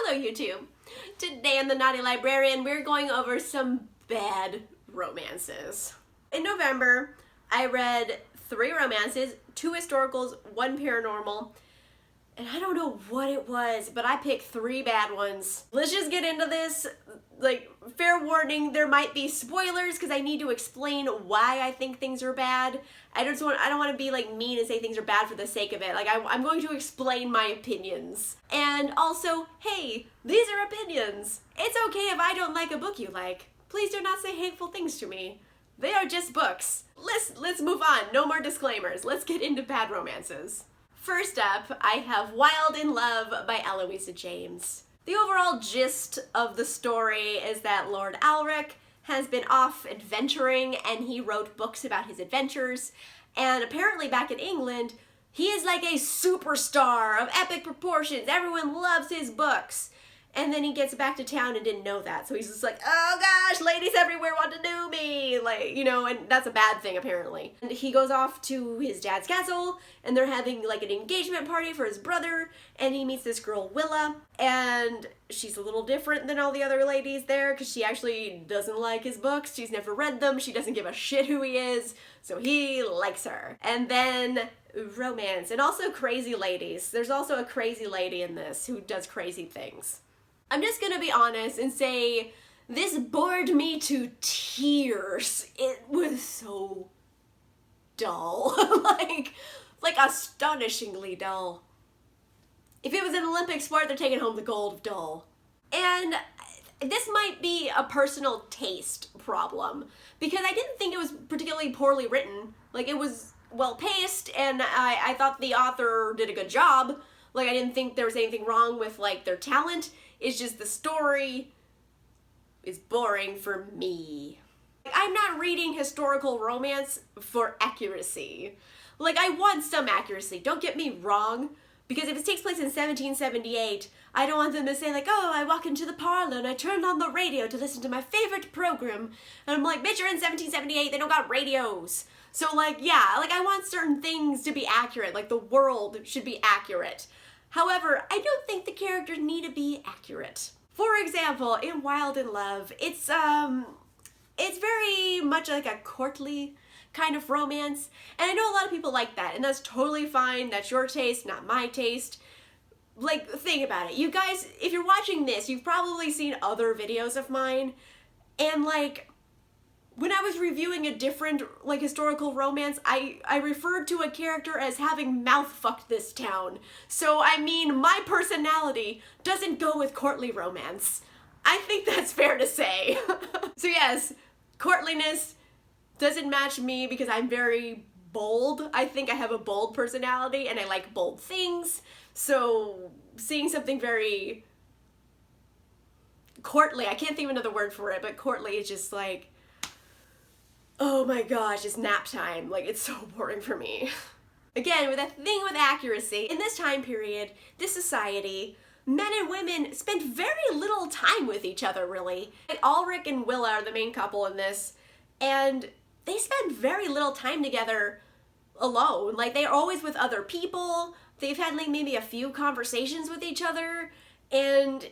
Hello YouTube! Today on the Naughty Librarian we're going over some bad romances. In November I read 3 romances, 2 historicals, 1 paranormal, and I don't know what it was, but I picked 3 bad ones. Let's just get into this. Like, fair warning, there might be spoilers because I need to explain why I think things are bad. I don't want to be like mean and say things are bad for the sake of it. Like, I'm going to explain my opinions. And also, hey, these are opinions. It's okay if I don't like a book you like. Please do not say hateful things to me. They are just books. Let's move on. No more disclaimers. Let's get into bad romances. First up, I have Wild in Love by Eloisa James. The overall gist of the story is that Lord Alric has been off adventuring and he wrote books about his adventures, and apparently back in England, he is like a superstar of epic proportions. Everyone loves his books. And then he gets back to town and didn't know that. So he's just like, oh gosh, ladies everywhere want to know me. Like, you know, and that's a bad thing apparently. And he goes off to his dad's castle and they're having like an engagement party for his brother. And he meets this girl, Willa. And she's a little different than all the other ladies there because she actually doesn't like his books. She's never read them. She doesn't give a shit who he is. So he likes her. And then romance and also crazy ladies. There's also a crazy lady in this who does crazy things. I'm just gonna be honest and say this bored me to tears. It was so dull. like astonishingly dull. If it was an Olympic sport, they're taking home the gold of dull. And this might be a personal taste problem because I didn't think it was particularly poorly written. Like, it was well paced and I thought the author did a good job. Like, I didn't think there was anything wrong with like their talent. It's just the story is boring for me. Like, I'm not reading historical romance for accuracy. Like, I want some accuracy, don't get me wrong, because if it takes place in 1778, I don't want them to say like, oh, I walk into the parlor and I turned on the radio to listen to my favorite program, and I'm like, bitch, you're in 1778, they don't got radios. So like, yeah, like I want certain things to be accurate, like the world should be accurate. However, I don't think the characters need to be accurate. For example, in Wild in Love, it's very much like a courtly kind of romance, and I know a lot of people like that, and that's totally fine. That's your taste, not my taste. Like, think about it. You guys, if you're watching this, you've probably seen other videos of mine, and like, when I was reviewing a different, like, historical romance, I referred to a character as having mouth-fucked this town. So, I mean, my personality doesn't go with courtly romance. I think that's fair to say. So yes, courtliness doesn't match me because I'm very bold. I think I have a bold personality and I like bold things. So, seeing something very courtly, I can't think of another word for it, but courtly is just like, oh my gosh, it's nap time. Like, it's so boring for me. Again, with a thing with accuracy, in this time period, this society, men and women spent very little time with each other, really. Like, Ulrich and Willa are the main couple in this, and they spend very little time together alone. Like, they're always with other people. They've had like maybe a few conversations with each other, and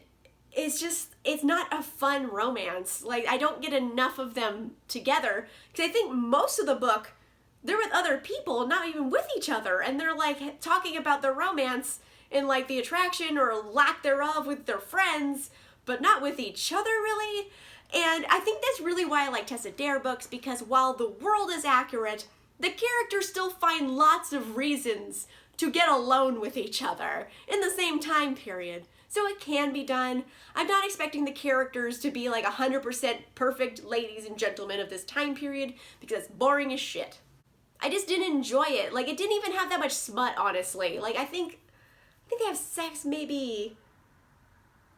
it's not a fun romance. Like, I don't get enough of them together, because I think most of the book, they're with other people, not even with each other, and they're like talking about their romance and like the attraction or lack thereof with their friends, but not with each other really. And I think that's really why I like Tessa Dare books, because while the world is accurate, the characters still find lots of reasons to get alone with each other in the same time period. So it can be done. I'm not expecting the characters to be like 100% perfect ladies and gentlemen of this time period, because it's boring as shit. I just didn't enjoy it. Like, it didn't even have that much smut, honestly. Like, I think they have sex maybe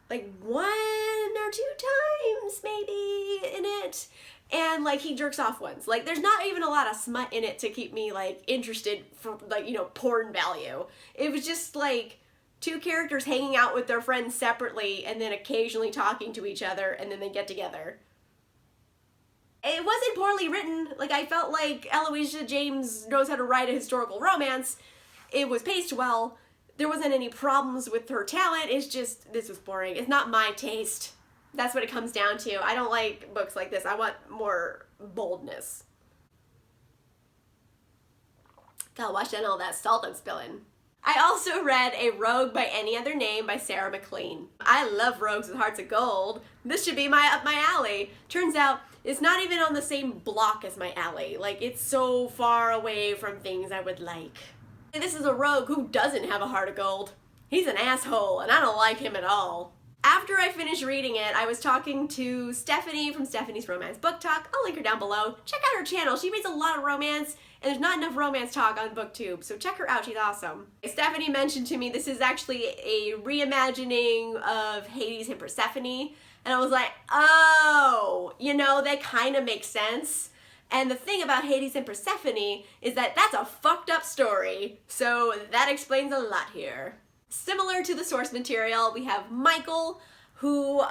like 1 or 2 times maybe in it. And like, he jerks off once. Like, there's not even a lot of smut in it to keep me like interested for like, you know, porn value. It was just like 2 characters hanging out with their friends separately and then occasionally talking to each other, and then they get together. It wasn't poorly written. Like, I felt like Eloisa James knows how to write a historical romance. It was paced well. there wasn't any problems with her talent. It's just, this was boring. It's not my taste. That's what it comes down to. I don't like books like this. I want more boldness. Gotta watch out all that salt I'm spilling. I also read A Rogue by Any Other Name by Sarah McLean. I love rogues with hearts of gold. This should be up my alley. Turns out it's not even on the same block as my alley. Like, it's so far away from things I would like. And this is a rogue who doesn't have a heart of gold. He's an asshole, and I don't like him at all. After I finished reading it, I was talking to Stephanie from Stephanie's Romance Book Talk. I'll link her down below. Check out her channel. She reads a lot of romance, and there's not enough romance talk on BookTube, so check her out. She's awesome. Stephanie mentioned to me this is actually a reimagining of Hades and Persephone, and I was like, oh, you know, that kind of makes sense. And the thing about Hades and Persephone is that that's a fucked up story, so that explains a lot here. Similar to the source material, we have Michael, who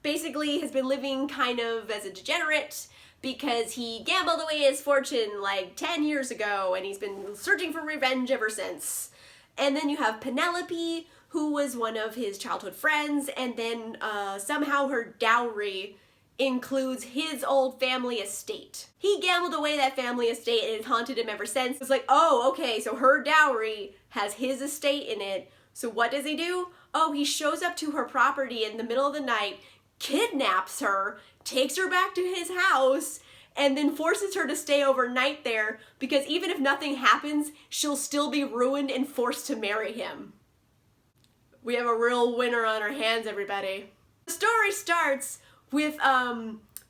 basically has been living kind of as a degenerate because he gambled away his fortune like 10 years ago, and he's been searching for revenge ever since. And then you have Penelope, who was one of his childhood friends, and then somehow her dowry includes his old family estate. He gambled away that family estate and it's haunted him ever since. It's like, oh, okay, so her dowry has his estate in it. So what does he do? Oh, he shows up to her property in the middle of the night, kidnaps her, takes her back to his house, and then forces her to stay overnight there because even if nothing happens, she'll still be ruined and forced to marry him. We have a real winner on our hands, everybody. The story starts with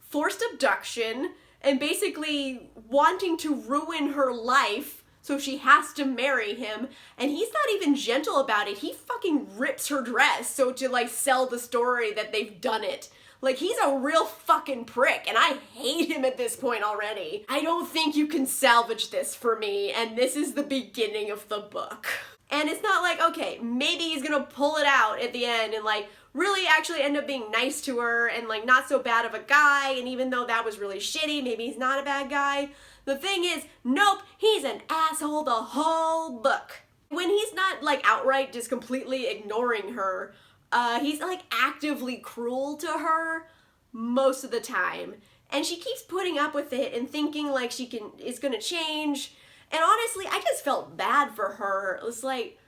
forced abduction and basically wanting to ruin her life, so she has to marry him, and he's not even gentle about it. He fucking rips her dress so to like sell the story that they've done it. Like, he's a real fucking prick, and I hate him at this point already. I don't think you can salvage this for me, and this is the beginning of the book. And it's not like, okay, maybe he's gonna pull it out at the end and like really actually end up being nice to her and like not so bad of a guy, and even though that was really shitty, maybe he's not a bad guy. The thing is, nope, he's an asshole the whole book. When he's not like outright just completely ignoring her, he's like actively cruel to her most of the time. And she keeps putting up with it and thinking like is gonna change. And honestly, I just felt bad for her. It was like,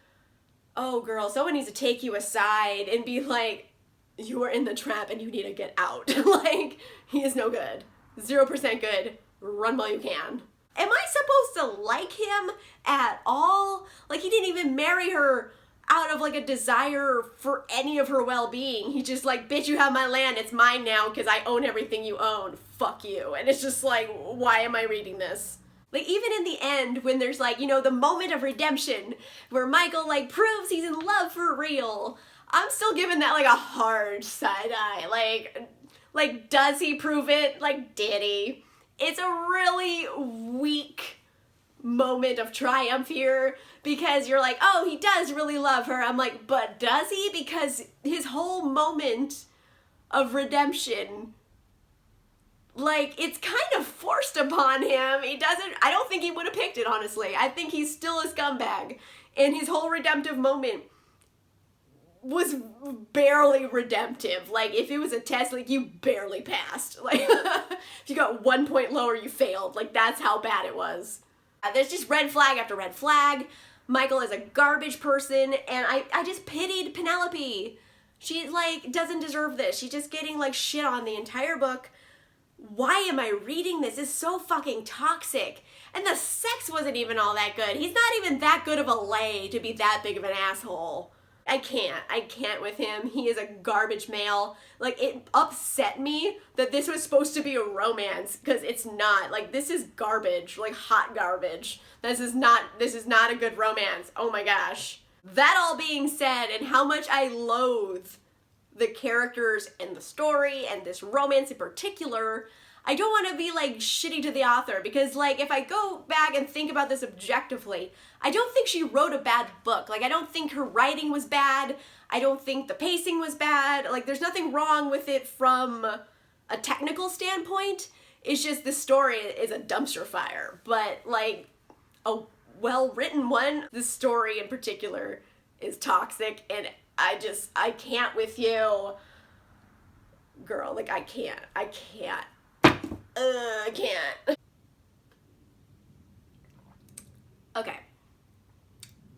oh girl, someone needs to take you aside and be like, you are in the trap and you need to get out. Like, he is no good. 0% good. Run while you can. Am I supposed to like him at all? Like, he didn't even marry her out of like a desire for any of her well-being. He just like, bitch, you have my land, it's mine now because I own everything you own. Fuck you. And it's just like, why am I reading this? Like, even in the end, when there's like, you know, the moment of redemption where Michael like proves he's in love for real, I'm still giving that like a hard side eye. Like, does he prove it? Like, did he? It's a really weak moment of triumph here because you're like, oh, he does really love her. I'm like, but does he? Because his whole moment of redemption, like, it's kind of forced upon him. I don't think he would have picked it, honestly. I think he's still a scumbag. And his whole redemptive moment was barely redemptive. Like, if it was a test, like, you barely passed. Like, if you got 1 point lower, you failed. Like, that's how bad it was. There's just red flag after red flag. Michael is a garbage person, and I just pitied Penelope. She, like, doesn't deserve this. She's just getting, like, shit on the entire book. Why am I reading this? It's so fucking toxic. And the sex wasn't even all that good. He's not even that good of a lay to be that big of an asshole. I can't with him. He is a garbage male. Like, it upset me that this was supposed to be a romance, because it's not. Like, this is garbage. Like, hot garbage. This is not a good romance. Oh my gosh. That all being said, and how much I loathe the characters and the story and this romance in particular, I don't want to be like shitty to the author, because like if I go back and think about this objectively, I don't think she wrote a bad book. Like, I don't think her writing was bad. I don't think the pacing was bad. Like, there's nothing wrong with it from a technical standpoint. It's just the story is a dumpster fire. But like, well-written one. The story in particular is toxic, and I can't with you. Girl, like, I can't. I can't. Okay.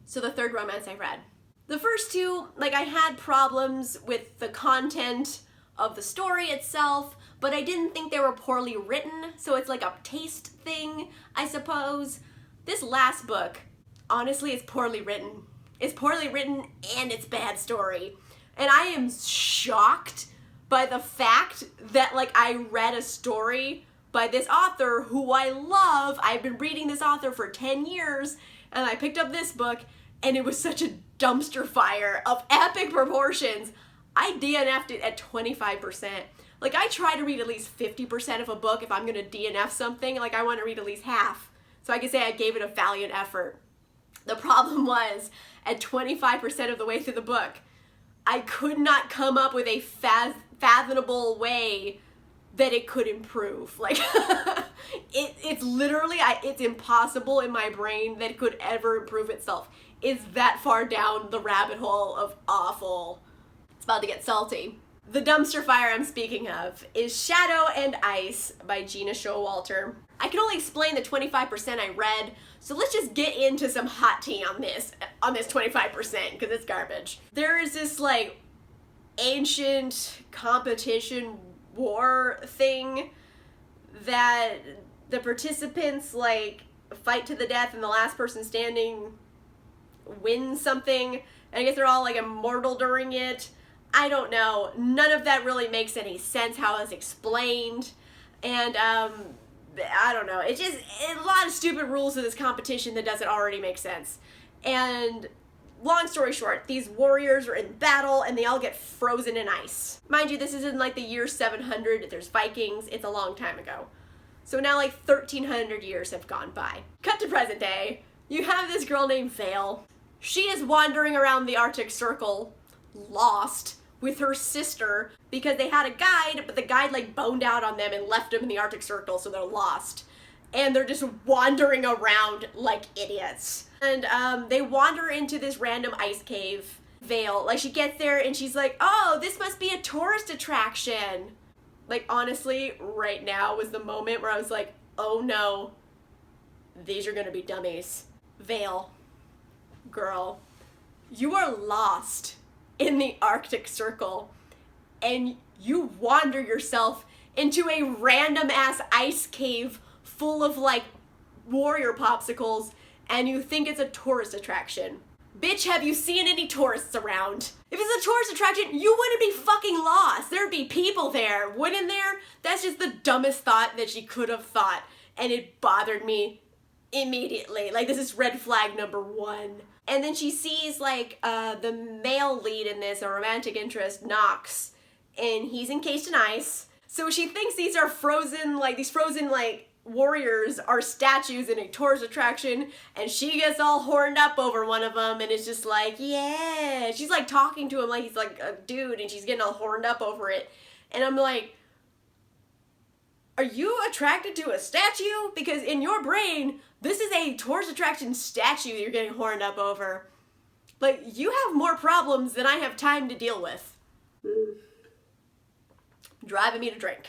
So the third romance I read. The first two, like, I had problems with the content of the story itself, but I didn't think they were poorly written, so it's like a taste thing, I suppose. This last book, honestly, it's poorly written. It's poorly written and it's bad story. And I am shocked by the fact that, like, I read a story by this author who I love. I've been reading this author for 10 years, and I picked up this book, and it was such a dumpster fire of epic proportions. I DNF'd it at 25%. Like, I try to read at least 50% of a book if I'm gonna DNF something. Like, I want to read at least half. So I can say I gave it a valiant effort. The problem was, at 25% of the way through the book, I could not come up with a fathomable way that it could improve. Like, it's literally, it's impossible in my brain that it could ever improve itself. It's that far down the rabbit hole of awful. It's about to get salty. The dumpster fire I'm speaking of is Shadow and Ice by Gina Showalter. I can only explain the 25% I read, so let's just get into some hot tea on this 25%, because it's garbage. There is this, like, ancient competition war thing that the participants, like, fight to the death, and the last person standing wins something, and I guess they're all, like, immortal during it. I don't know. None of that really makes any sense how it's explained, and I don't know. It's just a lot of stupid rules to this competition that doesn't already make sense. And long story short, these warriors are in battle and they all get frozen in ice. Mind you, this is in like the year 700. There's Vikings. It's a long time ago. So now like 1,300 years have gone by. Cut to present day. You have this girl named Vale. She is wandering around the Arctic Circle, lost, with her sister because they had a guide, but the guide like boned out on them and left them in the Arctic Circle, so they're lost. And they're just wandering around like idiots. And they wander into this random ice cave. Vale, like, she gets there and she's like, oh, this must be a tourist attraction. Like, honestly, right now was the moment where I was like, oh no, these are gonna be dummies. Vale, girl, you are lost in the Arctic Circle and you wander yourself into a random ass ice cave full of like warrior popsicles and you think it's a tourist attraction. Bitch, have you seen any tourists around? If it's a tourist attraction, you wouldn't be fucking lost. There'd be people there, wouldn't there? That's just the dumbest thought that she could have thought, and it bothered me immediately. Like, this is red flag number 1. And then she sees, like, the male lead in this, a romantic interest, Knox, and he's encased in ice. So she thinks these are frozen, like, warriors are statues in a tourist attraction, and she gets all horned up over one of them, and it's just like, yeah. She's, like, talking to him like he's, like, a dude, and she's getting all horned up over it. And I'm like, are you attracted to a statue? Because in your brain, this is a tourist attraction statue you're getting horned up over. Like, you have more problems than I have time to deal with. Driving me to drink.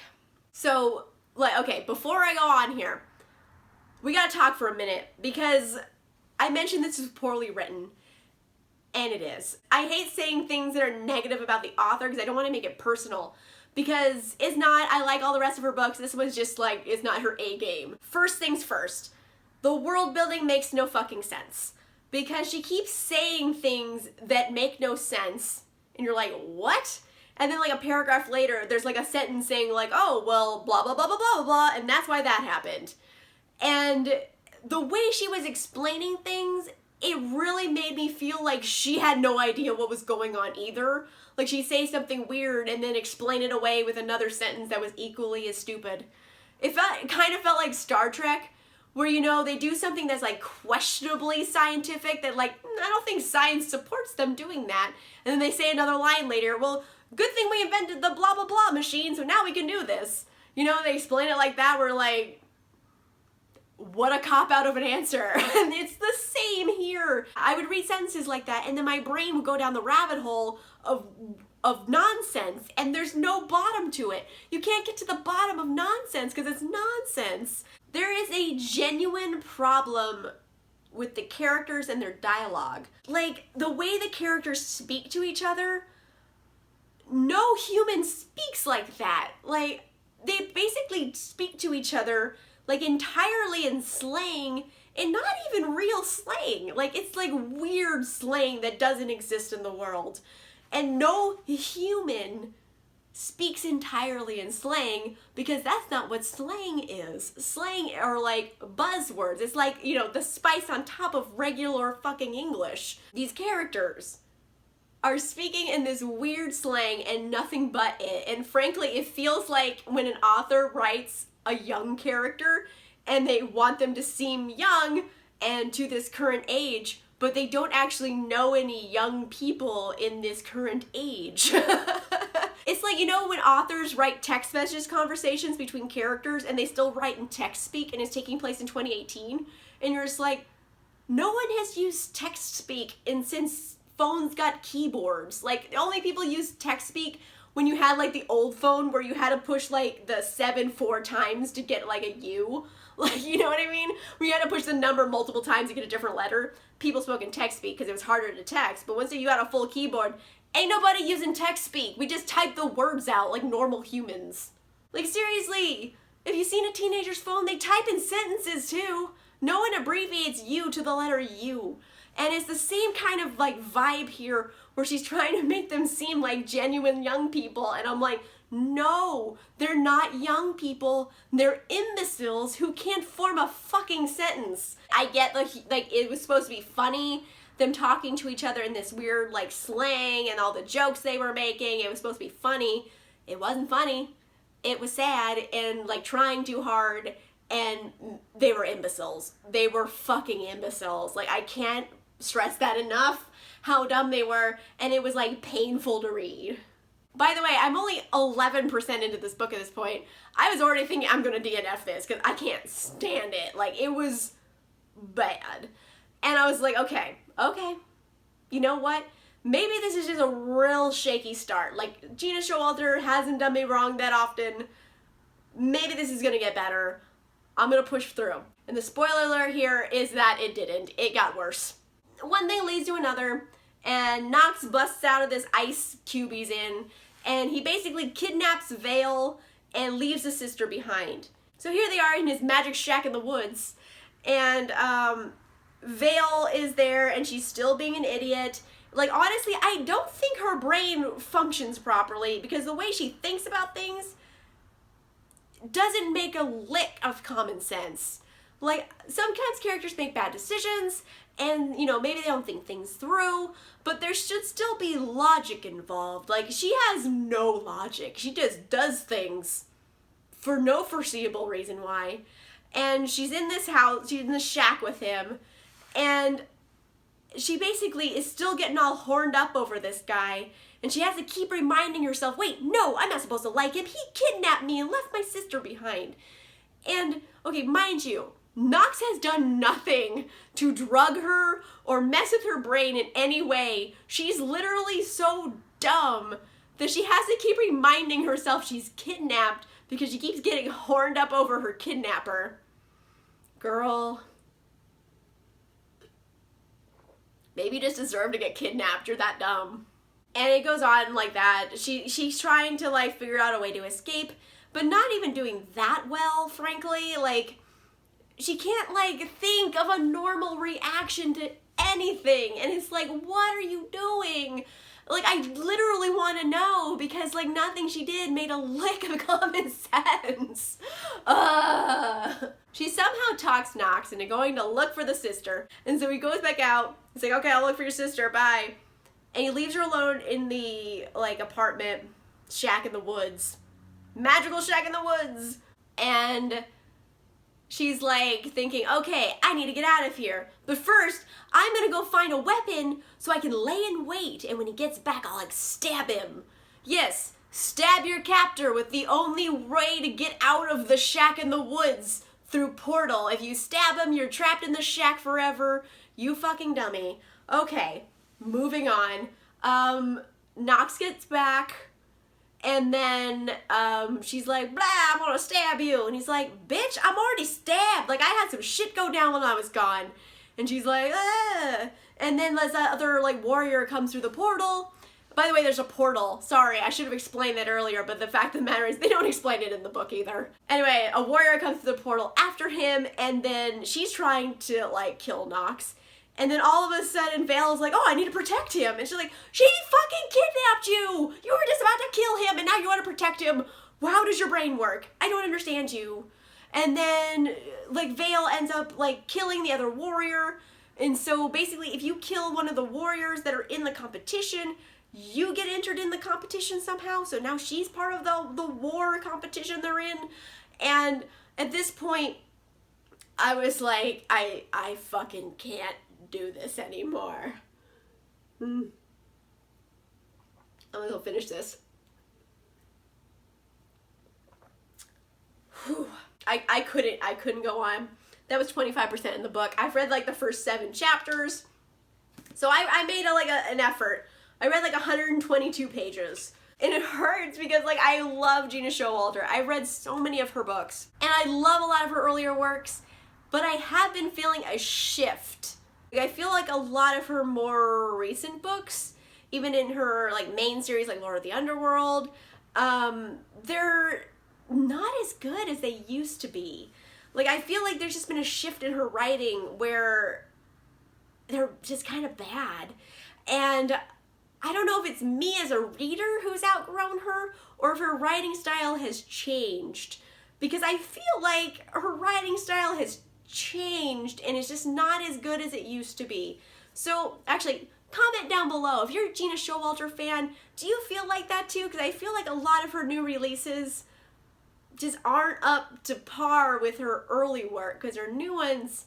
So, like, okay, before I go on here, we gotta talk for a minute, because I mentioned this is poorly written, and it is. I hate saying things that are negative about the author, because I don't want to make it personal, because it's not. I like all the rest of her books. This one's just like, it's not her A game. First things first, the world building makes no fucking sense, because she keeps saying things that make no sense, and you're like, what? And then like a paragraph later, there's like a sentence saying like, oh, well, blah, blah, blah, blah, blah, blah, and that's why that happened. And the way she was explaining things, it really made me feel like she had no idea what was going on either. Like, she'd say something weird and then explain it away with another sentence that was equally as stupid. It kind of felt like Star Trek, where, you know, they do something that's like questionably scientific that, like, I don't think science supports them doing that. And then they say another line later, well, good thing we invented the blah blah blah machine, so now we can do this. You know, they explain it like that, where like, what a cop-out of an answer. And it's the same here. I would read sentences like that, and then my brain would go down the rabbit hole of nonsense, and there's no bottom to it. You can't get to the bottom of nonsense because it's nonsense. There is a genuine problem with the characters and their dialogue. Like, the way the characters speak to each other, no human speaks like that. Like, they basically speak to each other like entirely in slang, and not even real slang. Like, it's like weird slang that doesn't exist in the world. And no human speaks entirely in slang, because that's not what slang is. Slang are like buzzwords. It's like, you know, the spice on top of regular fucking English. These characters are speaking in this weird slang and nothing but it. And frankly, it feels like when an author writes a young character and they want them to seem young and to this current age, but they don't actually know any young people in this current age. It's like, you know, when authors write text message conversations between characters and they still write in text speak and it's taking place in 2018, and you're just like, no one has used text speak since phones got keyboards. Like, the only people use text speak when you had like the old phone where you had to push like the 7 4 times to get like a U. Like, you know what I mean? Where you had to push the number multiple times to get a different letter. People spoke in text speak because it was harder to text. But once you got a full keyboard, ain't nobody using text speak. We just type the words out like normal humans. Like, seriously, if you've seen a teenager's phone, they type in sentences too. No one abbreviates U to the letter U. And it's the same kind of like vibe here where she's trying to make them seem like genuine young people. And I'm like, no, they're not young people. They're imbeciles who can't form a fucking sentence. I get like it was supposed to be funny, them talking to each other in this weird like slang and all the jokes they were making. It was supposed to be funny. It wasn't funny. It was sad and like trying too hard, and they were imbeciles. They were fucking imbeciles. Like, I can't stress that enough, how dumb they were, and it was like painful to read. By the way, I'm only 11% into this book at this point. I was already thinking I'm gonna DNF this because I can't stand it. Like, it was bad. And I was like, okay, you know what? Maybe this is just a real shaky start. Like, Gina Showalter hasn't done me wrong that often. Maybe this is gonna get better. I'm gonna push through. And the spoiler alert here is that it didn't. It got worse. One thing leads to another, and Knox busts out of this ice cube he's in, and he basically kidnaps Vale and leaves his sister behind. So here they are in his magic shack in the woods, and Vale is there, and she's still being an idiot. Like, honestly, I don't think her brain functions properly, because the way she thinks about things doesn't make a lick of common sense. Like, sometimes characters make bad decisions, and, you know, maybe they don't think things through, but there should still be logic involved. Like, she has no logic. She just does things for no foreseeable reason why. And she's in this house, she's in the shack with him, and she basically is still getting all horned up over this guy, and she has to keep reminding herself, wait, no, I'm not supposed to like him. He kidnapped me and left my sister behind. And, okay, mind you, Knox has done nothing to drug her or mess with her brain in any way. She's literally so dumb that she has to keep reminding herself she's kidnapped because she keeps getting horned up over her kidnapper. Girl, maybe you just deserve to get kidnapped. You're that dumb. And it goes on like that. She's trying to like figure out a way to escape, but not even doing that well, frankly. Like, she can't like think of a normal reaction to anything. And it's like, what are you doing? Like, I literally want to know, because like nothing she did made a lick of common sense. She somehow talks Knox into going to look for the sister. And so he goes back out. He's like, okay, I'll look for your sister, bye. And he leaves her alone in the like apartment shack in the woods. Magical shack in the woods. And she's like thinking, okay, I need to get out of here. But first, I'm gonna go find a weapon so I can lay in wait. And when he gets back, I'll like stab him. Yes, stab your captor with the only way to get out of the shack in the woods. through portal. If you stab him, you're trapped in the shack forever. You fucking dummy. Okay, moving on. Nox gets back, and then she's like, blah, I'm gonna stab you. And he's like, bitch, I'm already stabbed. Like, I had some shit go down when I was gone. And she's like, ah. And then this other, like, warrior comes through the portal. By the way, there's a portal. Sorry, I should have explained that earlier, but the fact of the matter is they don't explain it in the book either. Anyway, a warrior comes through the portal after him, and then she's trying to, like, kill Nox. And then all of a sudden, Vale's like, oh, I need to protect him. And she's like, she fucking kidnapped you! You were just about to kill him, and now you want to protect him. Well, how does your brain work? I don't understand you. And then, like, Vale ends up, like, killing the other warrior. And so, basically, if you kill one of the warriors that are in the competition, you get entered in the competition somehow. So now she's part of the war competition they're in. And at this point, I was like, I fucking can't do this anymore. I'm gonna go finish this. Whew. I couldn't go on. That was 25% in the book. I've read like the first 7 chapters. So I made an effort. I read like 122 pages. And it hurts because like I love Gina Showalter. I read so many of her books. And I love a lot of her earlier works. But I have been feeling a shift. I feel like a lot of her more recent books, even in her like main series like Lord of the Underworld, they're not as good as they used to be. Like I feel like there's just been a shift in her writing where they're just kind of bad. And I don't know if it's me as a reader who's outgrown her or if her writing style has changed. Because I feel like her writing style has changed and it's just not as good as it used to be. So actually, comment down below. If you're a Gina Showalter fan, do you feel like that too? Because I feel like a lot of her new releases just aren't up to par with her early work. Because her new ones,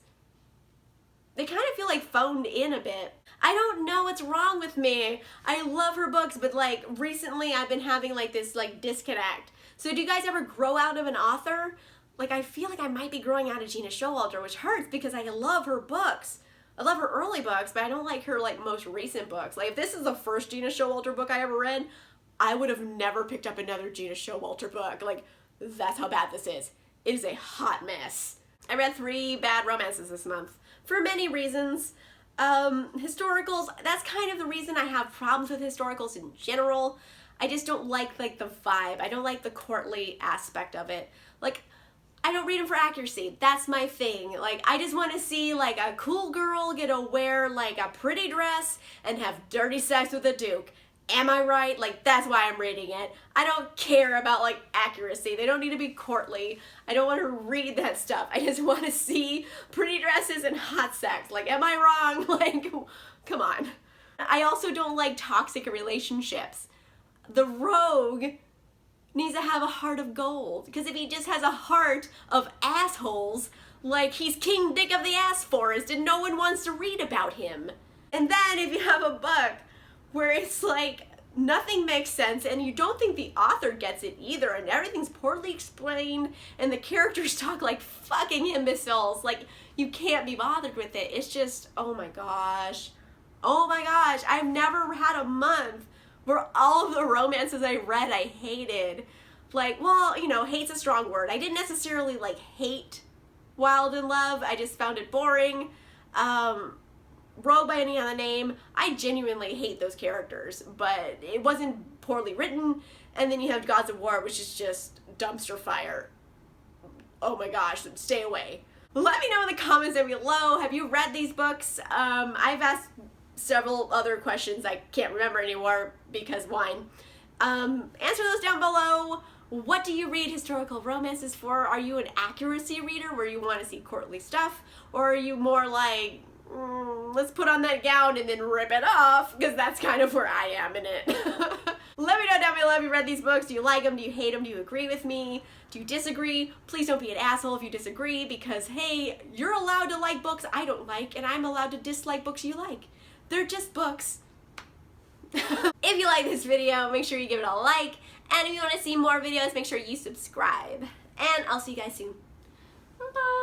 they kind of feel like phoned in a bit. I don't know what's wrong with me. I love her books, but like recently I've been having like this like disconnect. So do you guys ever grow out of an author? Like I feel like I might be growing out of Gina Showalter, which hurts because I love her books. I love her early books, but I don't like her like most recent books. Like if this is the first Gina Showalter book I ever read, I would have never picked up another Gina Showalter book. Like that's how bad this is. It is a hot mess. I read 3 bad romances this month for many reasons. Historicals, that's kind of the reason I have problems with historicals in general. I just don't like the vibe. I don't like the courtly aspect of it. Like, I don't read them for accuracy. That's my thing. Like, I just want to see, like, a cool girl get to wear, like, a pretty dress and have dirty sex with a duke. Am I right? Like, that's why I'm reading it. I don't care about, like, accuracy. They don't need to be courtly. I don't want to read that stuff. I just want to see pretty dresses and hot sex. Like, am I wrong? Like, come on. I also don't like toxic relationships. The rogue needs to have a heart of gold. Because if he just has a heart of assholes, like, he's King Dick of the Ass Forest and no one wants to read about him. And then if you have a book where it's like nothing makes sense and you don't think the author gets it either and everything's poorly explained and the characters talk like fucking imbeciles, like you can't be bothered with it. It's just, oh my gosh. Oh my gosh. I've never had a month where all of the romances I read I hated. Like, well, you know, hate's a strong word. I didn't necessarily like hate Wild in Love. I just found it boring. Rogue by any other name, I genuinely hate those characters, but it wasn't poorly written. And then you have Gods of War, which is just dumpster fire. Oh my gosh, stay away. Let me know in the comments down below, have you read these books? I've asked several other questions I can't remember anymore because wine. Answer those down below. What do you read historical romances for? Are you an accuracy reader where you want to see courtly stuff? Or are you more like, let's put on that gown and then rip it off, because that's kind of where I am in it. Let me know down below if you read these books. Do you like them? Do you hate them? Do you agree with me? Do you disagree? Please don't be an asshole if you disagree, because hey, you're allowed to like books I don't like, and I'm allowed to dislike books you like. They're just books. If you like this video, make sure you give it a like, and if you want to see more videos, make sure you subscribe. And I'll see you guys soon. Bye.